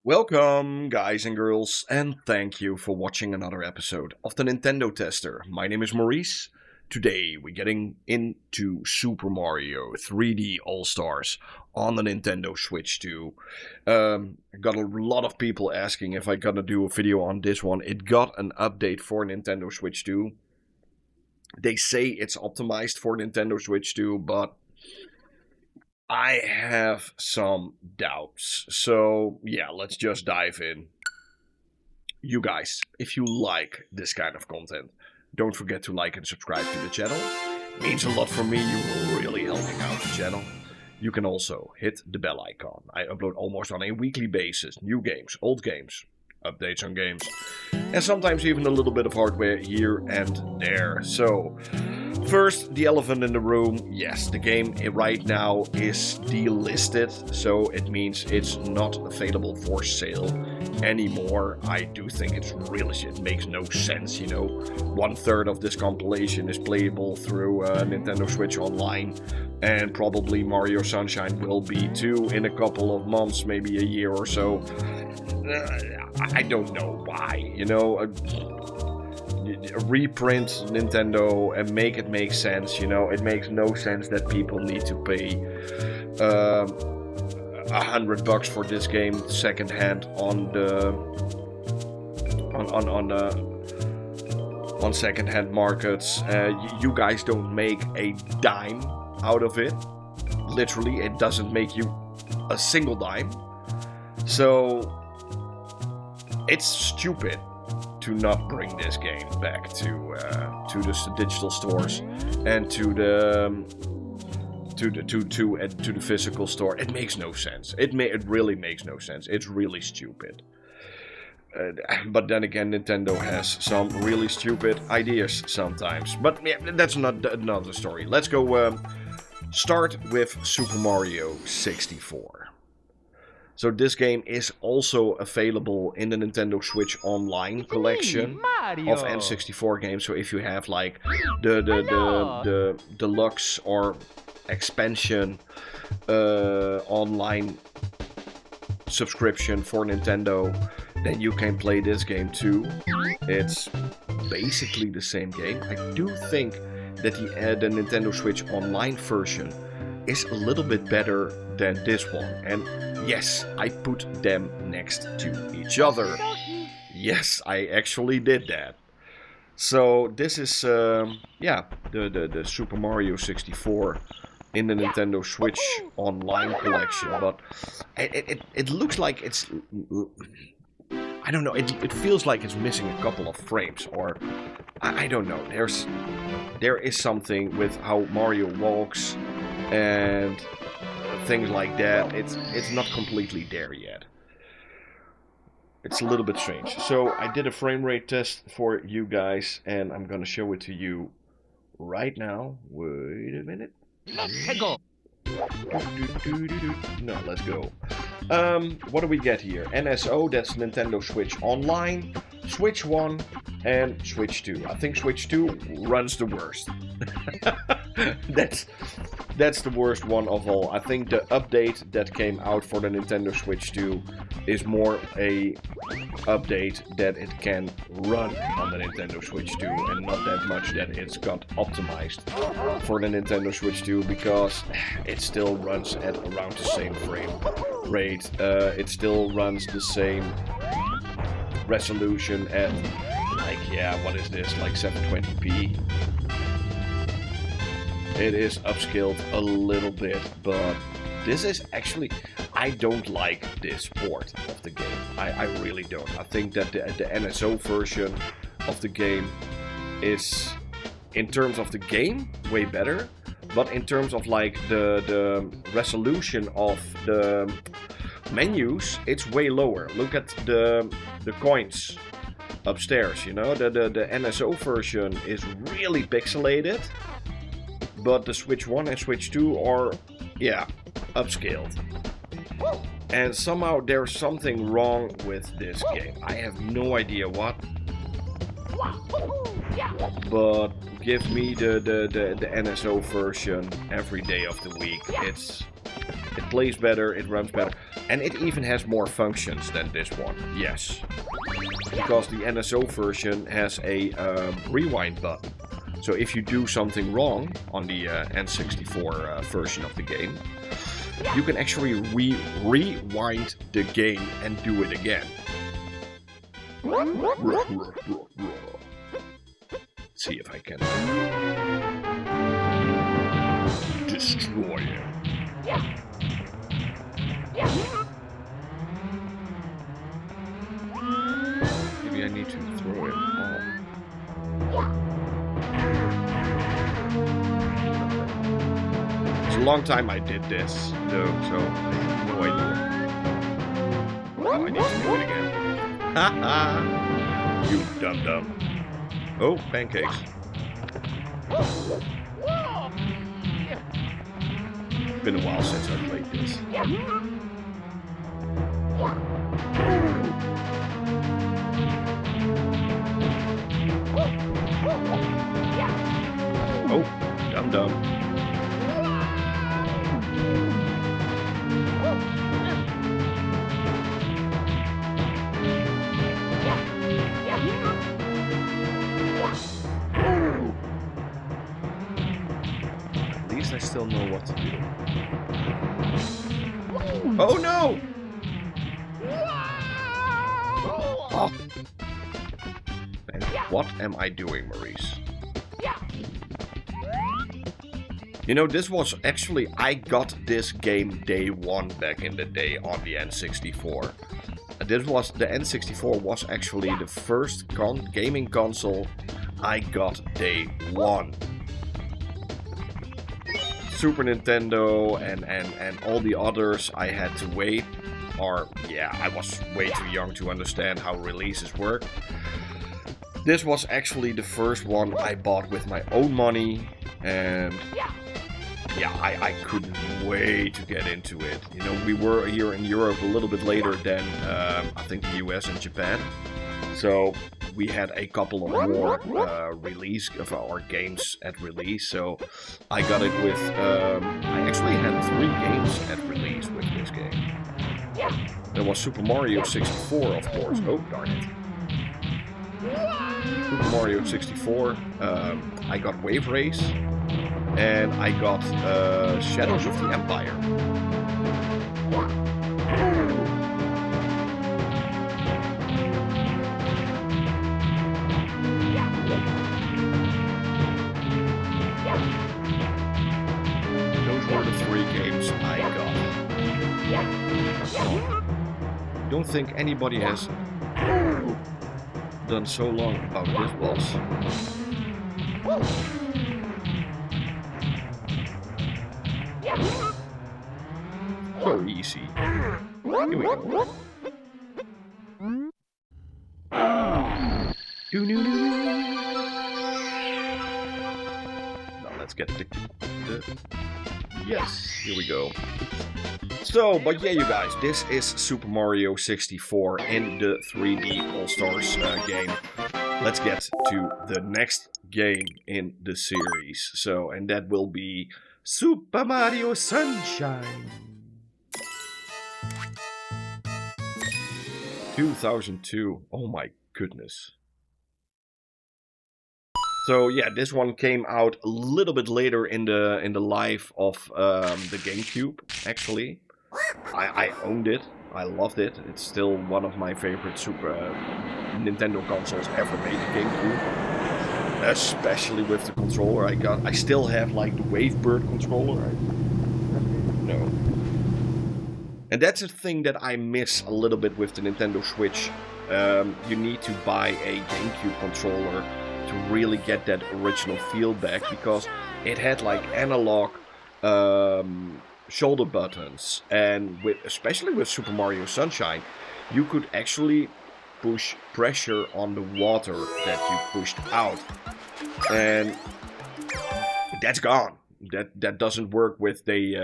Welcome, guys and girls, and thank you for watching another episode of the Nintendo Tester. My name is Maurice. Today we're getting into Super Mario 3D All-Stars on the Nintendo Switch 2. I got a lot of people asking if I'm gonna do a video on this one. It got an update for Nintendo Switch 2. They say it's optimized for Nintendo Switch 2, but I have some doubts. So, yeah, let's just dive in. You guys, if you like this kind of content, don't forget to like and subscribe to the channel. It means a lot for me. You're really helping out the channel. You can also hit the bell icon. I upload almost on a weekly basis. New games, old games, updates on games, and sometimes even a little bit of hardware here and there. So, first, the elephant in the room. Yes, the game right now is delisted, so it means it's not available for sale anymore. I do think it makes no sense, you know. 1/3 of this compilation is playable through Nintendo Switch Online, and probably Mario Sunshine will be too in a couple of months, maybe a year or so. I don't know why, you know. Reprint Nintendo and make it make sense, you know. It makes no sense that people need to pay $100 for this game secondhand on secondhand markets. You guys don't make a dime out of it. Literally, it doesn't make you a single dime. So it's stupid to not bring this game back to the digital stores and to the physical store. It makes no sense. It really makes no sense. It's really stupid. But then again, Nintendo has some really stupid ideas sometimes. But yeah, that's not another story. Let's go start with Super Mario 64. So this game is also available in the Nintendo Switch Online collection of N64 games. So if you have like the deluxe or expansion online subscription for Nintendo, then you can play this game too. It's basically the same game. I do think that the Nintendo Switch Online version is a little bit better than this one. And yes, I put them next to each other. Yes, I actually did that. So this is the Super Mario 64 in the Nintendo Switch Online collection. But it looks like it's, I don't know, it feels like it's missing a couple of frames, or I don't know. There is something with how Mario walks and things like that. It's not completely there yet. It's a little bit strange. So I did a frame rate test for you guys, and I'm gonna show it to you right now. Wait a minute. No, let's go. What do we get here? NSO, that's Nintendo Switch Online, Switch 1, and Switch 2. I think Switch 2 runs the worst. That's the worst one of all. I think the update that came out for the Nintendo Switch 2 is more a update that it can run on the Nintendo Switch 2, and not that much that it's got optimized for the Nintendo Switch 2, because it still runs at around the same frame rate. It still runs the same resolution at, like, yeah, what is this, like 720p? It is upscaled a little bit, but this is actually, I don't like this port of the game. I really don't. I think that the NSO version of the game is, in terms of the game, way better, but in terms of like the resolution of the menus, it's way lower. Look at the coins upstairs, you know. The NSO version is really pixelated, but the Switch 1 and Switch 2 are, yeah, upscaled. And somehow there's something wrong with this game. I have no idea what. But give me the NSO version every day of the week. It plays better, it runs better, and it even has more functions than this one, yes. Because the NSO version has a rewind button. So if you do something wrong on the N64 version of the game, you can actually rewind the game and do it again. Let's see if I can destroy him. Maybe I need to throw him off. It's a long time I did this, though, so I have no idea. Oh, I need to do it again. Haha! You dum-dum. Oh, pancakes. Been a while since I played this. Oh, dum-dum. At least I still know what to do. Oh no! Oh. And what am I doing, Maurice? You know, this was actually, I got this game day one back in the day on the N64. The N64 was actually the first gaming console I got day one. Super Nintendo and all the others I had to wait, or yeah, I was way too young to understand how releases work. This was actually the first one I bought with my own money, and yeah, I couldn't wait to get into it. You know, we were here in Europe a little bit later than I think the US and Japan, so we had a couple of more release of our games at release. So I got it with. I actually had 3 games at release with this game. There was Super Mario 64, of course. Oh darn it! Super Mario 64. I got Wave Race. And I got Shadows of the Empire. Those were the 3 games I got. I don't think anybody has done so long about this boss. So easy. Here we go. Now let's get the yes, here we go. So, but yeah, you guys, this is Super Mario 64 in the 3D All-Stars game. Let's get to the next game in the series. So, and that will be Super Mario Sunshine 2002. Oh my goodness. So yeah, this one came out a little bit later in the life of the GameCube. Actually, I owned it. I loved it. It's still one of my favorite Super Nintendo consoles ever made. The GameCube. Especially with the controller I got. I still have like the Wavebird controller. No. And that's a thing that I miss a little bit with the Nintendo Switch. You need to buy a GameCube controller to really get that original feel back, because it had like analog shoulder buttons, and especially with Super Mario Sunshine, you could actually push pressure on the water that you pushed out, and that's gone. That doesn't work with the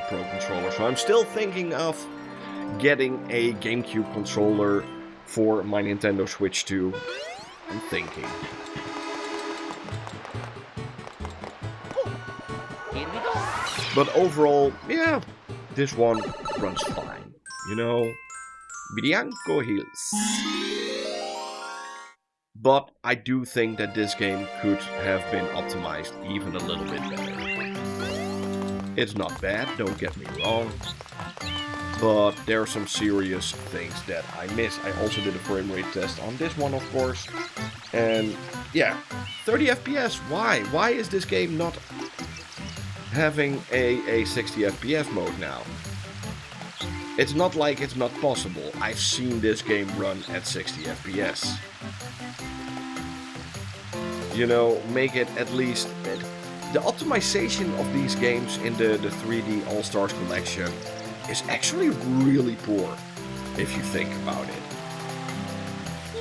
Pro controller. So I'm still thinking of getting a GameCube controller for my Nintendo Switch 2. I'm thinking. But overall, yeah, this one runs fine. You know, Bianco Hills. But I do think that this game could have been optimized even a little bit better. It's not bad, don't get me wrong. But there are some serious things that I miss. I also did a frame rate test on this one, of course. And yeah, 30 FPS. Why? Why is this game not having a 60 FPS mode now? It's not like it's not possible. I've seen this game run at 60 FPS. You know, make it at least... The optimization of these games in the 3D All-Stars collection is actually really poor, if you think about it.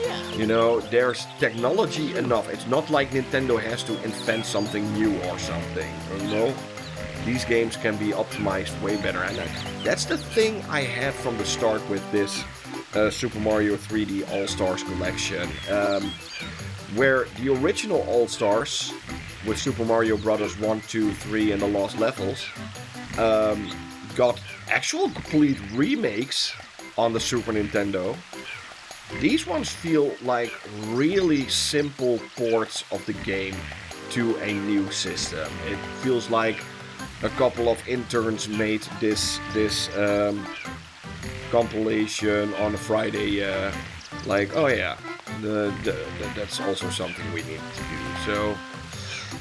Yeah. You know, there's technology enough. It's not like Nintendo has to invent something new or something, you know? These games can be optimized way better, and that's the thing I had from the start with this Super Mario 3D All-Stars collection. Where the original All-Stars, with Super Mario Bros. 1, 2, 3 and the Lost Levels, got actual complete remakes on the Super Nintendo. These ones feel like really simple ports of the game to a new system. It feels like a couple of interns made this compilation on a Friday, like, oh yeah, that's also something we need to do. So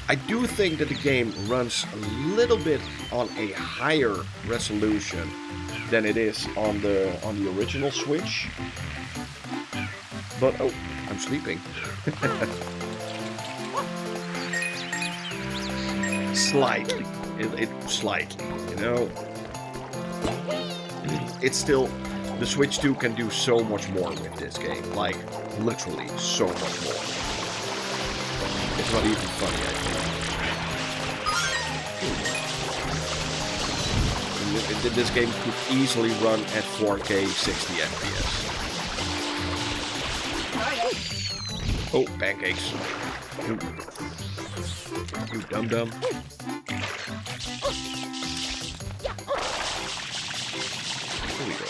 I do think that the game runs a little bit on a higher resolution than it is on the original Switch. But oh, I'm sleeping. Slightly. It slightly, you know. It's still, the Switch 2 can do so much more with this game, like literally so much more. It's not even funny, I think. This game could easily run at 4K 60 FPS. Oh, pancakes. You dum-dum. Here we go.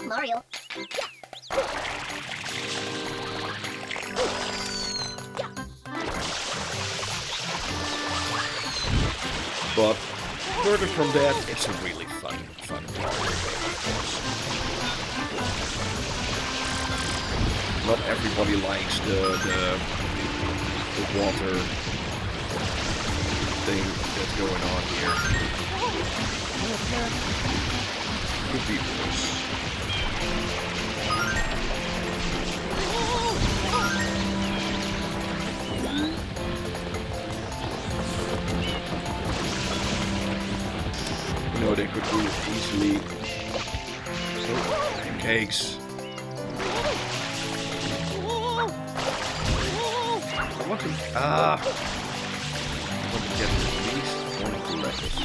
Mario. But further from that, it's a really fun Mario game, of course. Not everybody likes the water thing that's going on here. Could be worse. You know, they could do it easily. Oh, pancakes. I want to get at least 1 or 2 levels.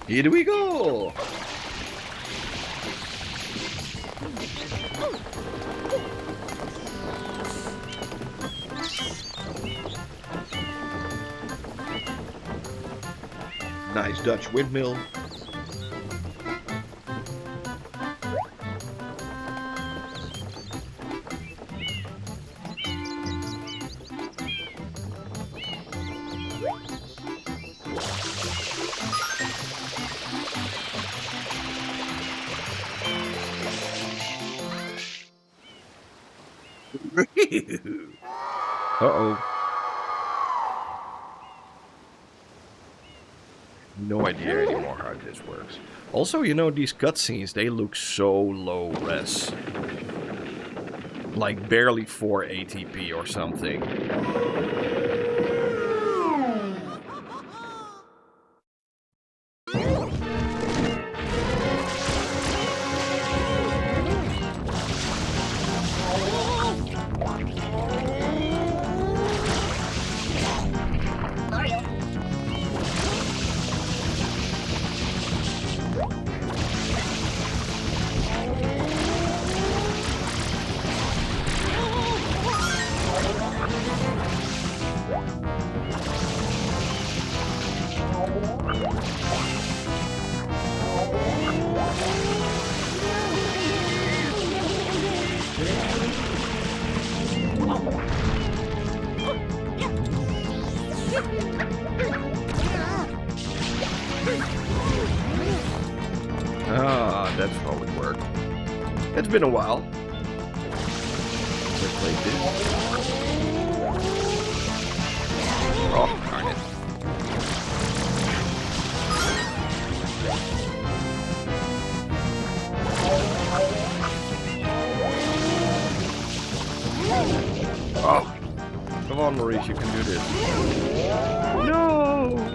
Here we go! Nice Dutch windmill. Uh-oh. No idea anymore how this works. Also, you know, these cutscenes, they look so low res. Like barely 480p or something. Ah, that's how it worked. It's been a while. Let's play this. Oh, darn it. Oh, come on, Maurice, you can do this. No!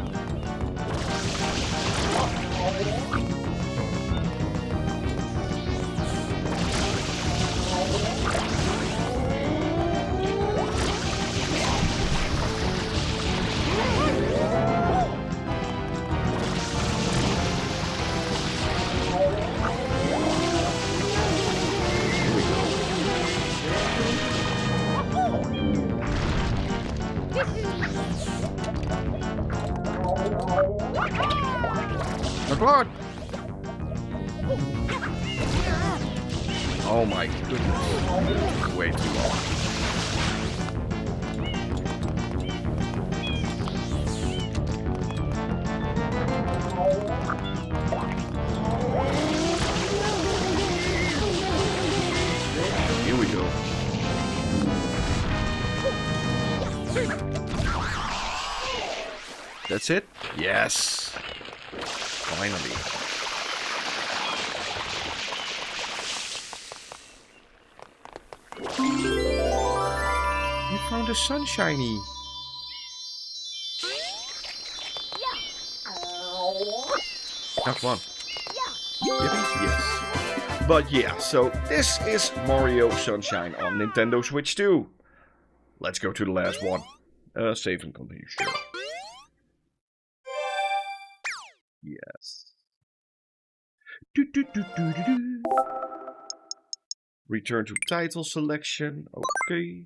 God. Oh my goodness. Way too long. Here we go. That's it? Yes. Finally. You found a sunshiny. Not one. Yes. But yeah, so this is Mario Sunshine on Nintendo Switch 2. Let's go to the last one. Save and continue, sure. Yes. Return to title selection. Okay.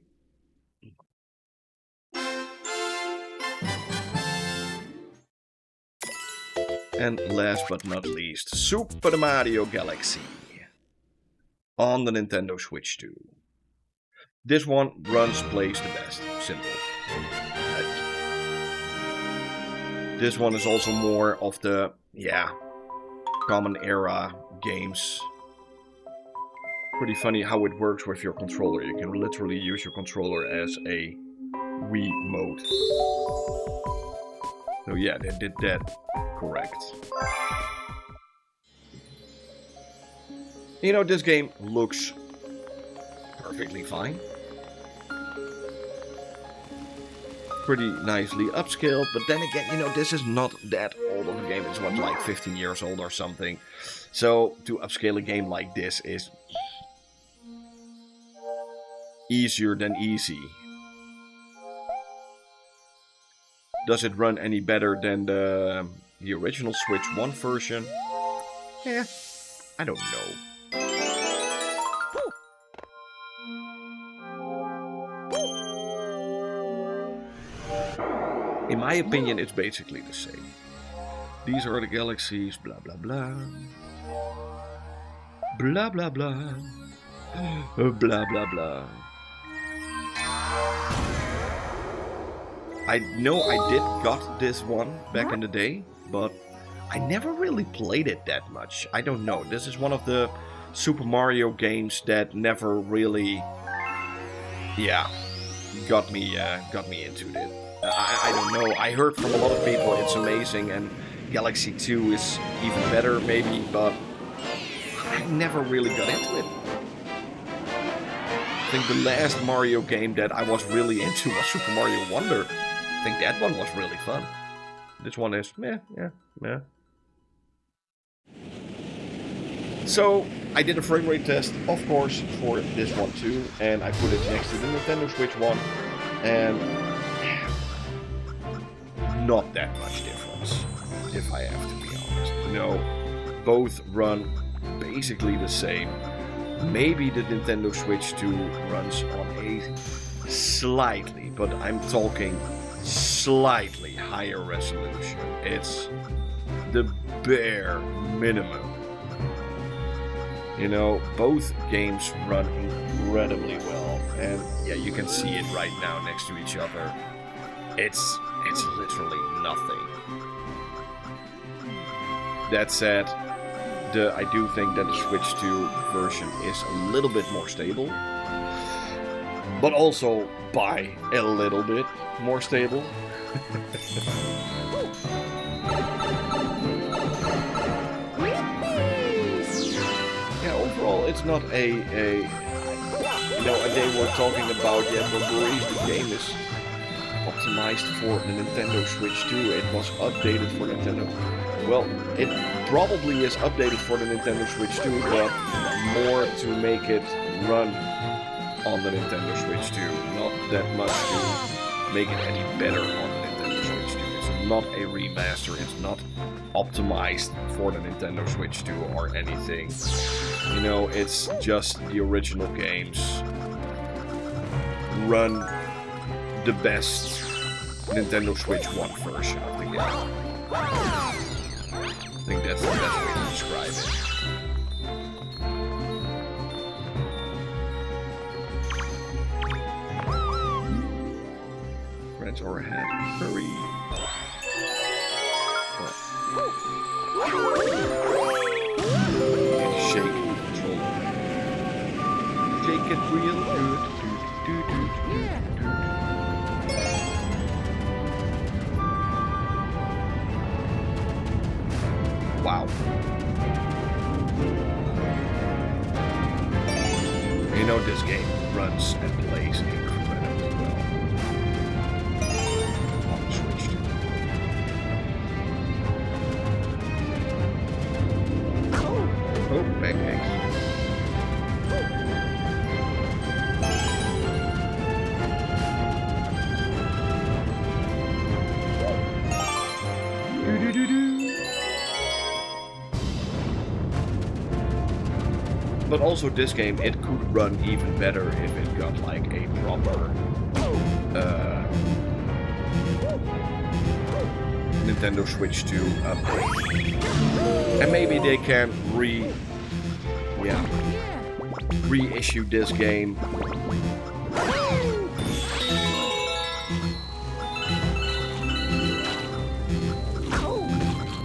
And last but not least, Super Mario Galaxy on the Nintendo Switch 2. This one runs, plays the best. Simple. This one is also more of the, common era games. Pretty funny how it works with your controller. You can literally use your controller as a Wii mode. So yeah, they did that correct. You know, this game looks perfectly fine. Pretty nicely upscaled, but then again, you know, this is not that old of a game. It's what, like 15 years old or something. So to upscale a game like this is easier than easy. Does it run any better than the original Switch 1 version? Yeah, I don't know. In my opinion, it's basically the same. These are the galaxies, blah blah blah. Blah blah blah. Blah blah blah. I know I did got this one back in the day, but I never really played it that much. I don't know. This is one of the Super Mario games that never really, got me into it. I don't know. I heard from a lot of people it's amazing, and Galaxy 2 is even better, maybe, but I never really got into it. I think the last Mario game that I was really into was Super Mario Wonder. I think that one was really fun. This one is meh. So, I did a frame rate test, of course, for this one too, and I put it next to the Nintendo Switch one, and not that much difference, if I have to be honest. You know, both run basically the same. Maybe the Nintendo Switch 2 runs on a slightly, but I'm talking slightly higher resolution. It's the bare minimum. You know, both games run incredibly well, and yeah, you can see it right now next to each other. It's literally nothing. That said, I do think that the Switch 2 version is a little bit more stable. But also by a little bit more stable. Yeah, overall it's not a you know, and they were talking about, yeah, but Maurice, the game is optimized for the Nintendo Switch 2. It was updated for Nintendo. Well, it probably is updated for the Nintendo Switch 2, but more to make it run on the Nintendo Switch 2. Not that much to make it any better on the Nintendo Switch 2. It's not a remaster. It's not optimized for the Nintendo Switch 2 or anything. You know, it's just the original games run the best Nintendo Switch 1 version of the game. I think that's the best way to describe it. Friends are ahead. Hurry! Okay, shake the controller. Shake it real good. Wow. You know, this game runs and plays incredibly well on the Switch 2. Oh, pancakes. But also this game, it could run even better if it got like a proper Nintendo Switch 2 update. And maybe they can reissue this game.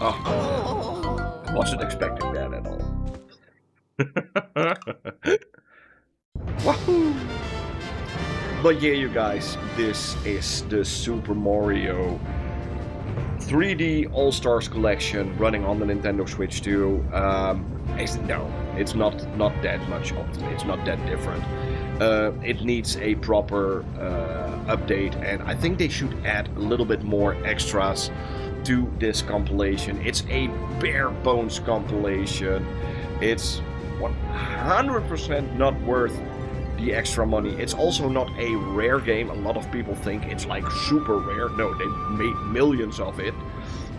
Oh, I wasn't expecting that at all. Wahoo! But yeah, you guys, this is the Super Mario 3D All-Stars collection running on the Nintendo Switch 2. It's not that much optimal. It's not that different. It needs a proper update, and I think they should add a little bit more extras to this compilation. It's a bare bones compilation. It's 100% not worth the extra money. It's also not a rare game. A lot of people think it's like super rare. No, they made millions of it.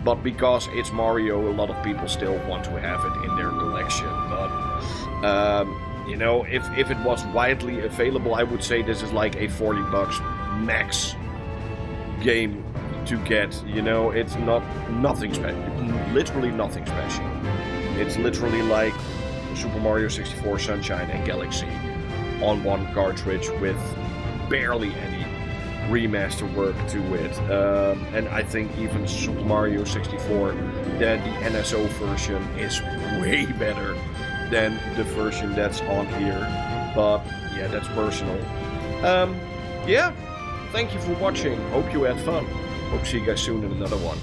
But because it's Mario, a lot of people still want to have it in their collection. But, you know, if it was widely available, I would say this is like a $40 max game to get. You know, it's nothing special. Literally nothing special. It's literally like Super Mario 64 Sunshine and Galaxy on one cartridge with barely any remaster work to it. And I think even Super Mario 64, the NSO version, is way better than the version that's on here. But yeah, that's personal. Yeah, thank you for watching. Hope you had fun. Hope to see you guys soon in another one.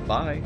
Bye.